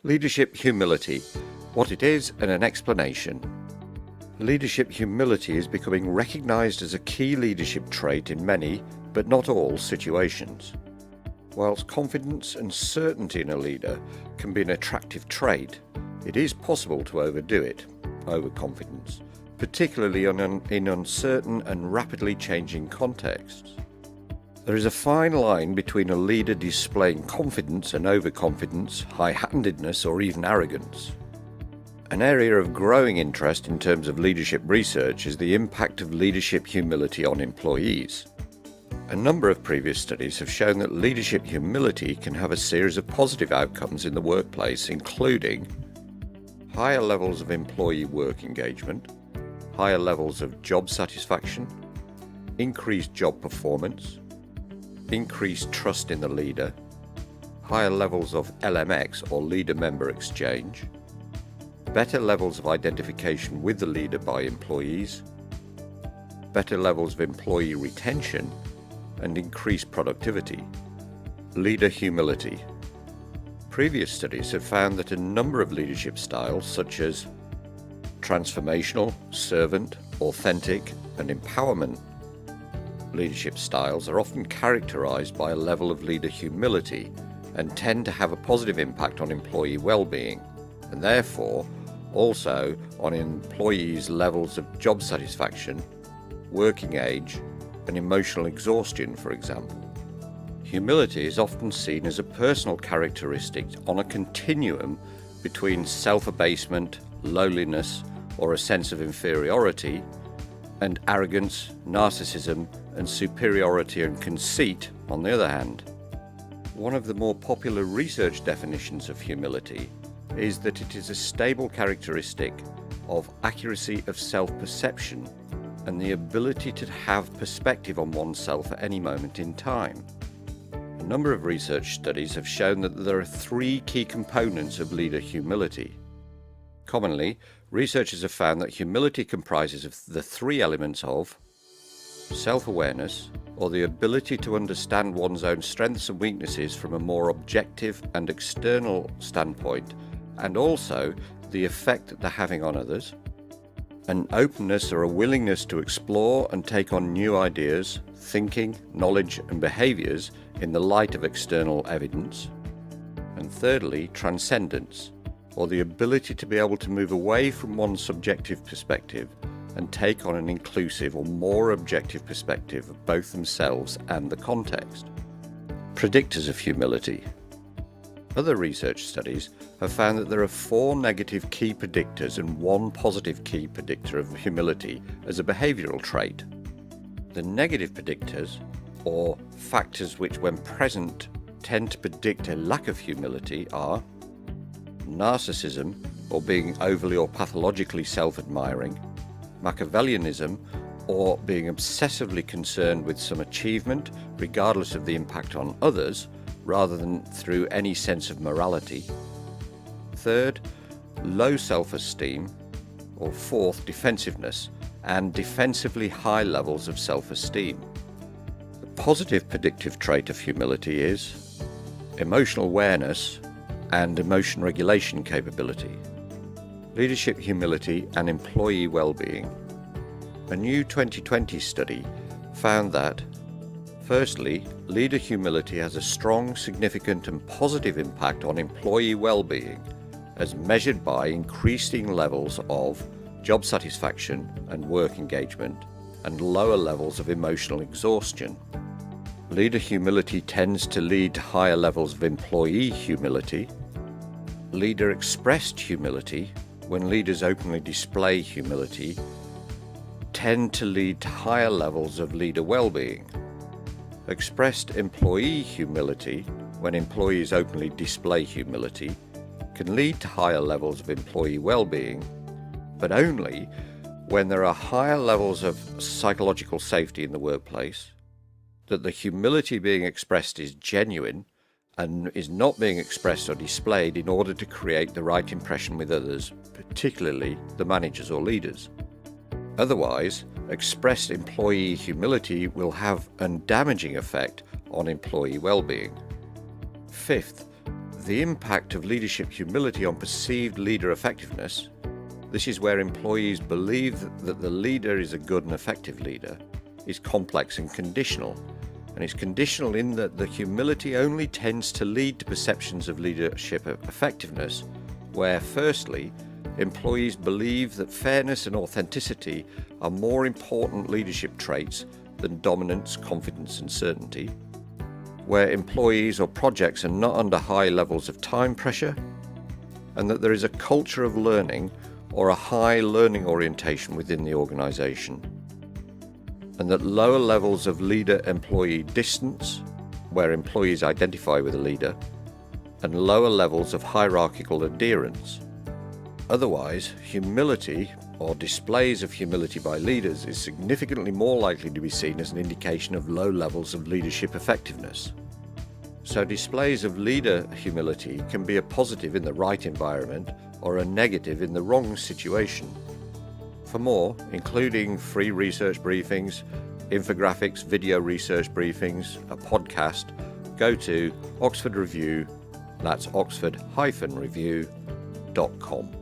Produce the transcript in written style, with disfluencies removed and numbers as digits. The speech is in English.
Leadership humility, what it is and an explanation. Leadership humility is becoming recognised as a key leadership trait in many, but not all, situations. Whilst confidence and certainty in a leader can be an attractive trait, it is possible to overdo it, overconfidence, particularly in uncertain and rapidly changing contexts. There is a fine line between a leader displaying confidence and overconfidence, high-handedness, or even arrogance. An area of growing interest in terms of leadership research is the impact of leadership humility on employees. A number of previous studies have shown that leadership humility can have a series of positive outcomes in the workplace, including higher levels of employee work engagement, higher levels of job satisfaction, increased job performance, increased trust in the leader, higher levels of LMX or leader-member exchange, better levels of identification with the leader by employees, better levels of employee retention, and increased productivity. Leader humility. Previous studies have found that a number of leadership styles such as transformational, servant, authentic, and empowerment leadership styles are often characterized by a level of leader humility and tend to have a positive impact on employee well-being, and therefore also on employees' levels of job satisfaction, working age, and emotional exhaustion, for example. Humility is often seen as a personal characteristic on a continuum between self-abasement, lowliness, or a sense of inferiority, and arrogance, narcissism, and superiority and conceit, on the other hand. One of the more popular research definitions of humility is that it is a stable characteristic of accuracy of self-perception and the ability to have perspective on oneself at any moment in time. A number of research studies have shown that there are three key components of leader humility. Commonly, researchers have found that humility comprises of the three elements of self-awareness, or the ability to understand one's own strengths and weaknesses from a more objective and external standpoint, and also the effect that they're having on others, an openness or a willingness to explore and take on new ideas, thinking, knowledge, and behaviours in the light of external evidence, and thirdly, transcendence, or the ability to be able to move away from one's subjective perspective and take on an inclusive or more objective perspective of both themselves and the context. Predictors of humility. Other research studies have found that there are 4 negative key predictors and 1 positive key predictor of humility as a behavioural trait. The negative predictors, or factors which when present tend to predict a lack of humility, are narcissism, or being overly or pathologically self-admiring, Machiavellianism, or being obsessively concerned with some achievement regardless of the impact on others, rather than through any sense of morality. Third, low self-esteem, or fourth, defensiveness, and defensively high levels of self-esteem. The positive predictive trait of humility is emotional awareness and emotion regulation capability. Leadership humility and employee well-being. A new 2020 study found that firstly, leader humility has a strong, significant and positive impact on employee well-being as measured by increasing levels of job satisfaction and work engagement and lower levels of emotional exhaustion. Leader humility tends to lead to higher levels of employee humility. Leader expressed humility, when leaders openly display humility, tend to lead to higher levels of leader well-being. Expressed employee humility, when employees openly display humility, can lead to higher levels of employee well-being, but only when there are higher levels of psychological safety in the workplace, that the humility being expressed is genuine and is not being expressed or displayed in order to create the right impression with others, particularly the managers or leaders. Otherwise, expressed employee humility will have a damaging effect on employee well-being. Fifth, The impact of leadership humility on perceived leader effectiveness. This is where employees believe that the leader is a good and effective leader, is complex and conditional. And it's conditional in that the humility only tends to lead to perceptions of leadership effectiveness, where firstly, employees believe that fairness and authenticity are more important leadership traits than dominance, confidence and certainty, where employees or projects are not under high levels of time pressure, and that there is a culture of learning or a high learning orientation within the organisation, and that lower levels of leader-employee distance, where employees identify with a leader, and lower levels of hierarchical adherence. Otherwise, humility or displays of humility by leaders is significantly more likely to be seen as an indication of low levels of leadership effectiveness. So displays of leader humility can be a positive in the right environment or a negative in the wrong situation. For more, including free research briefings, infographics, video research briefings, a podcast, go to Oxford Review, that's oxford-review.com.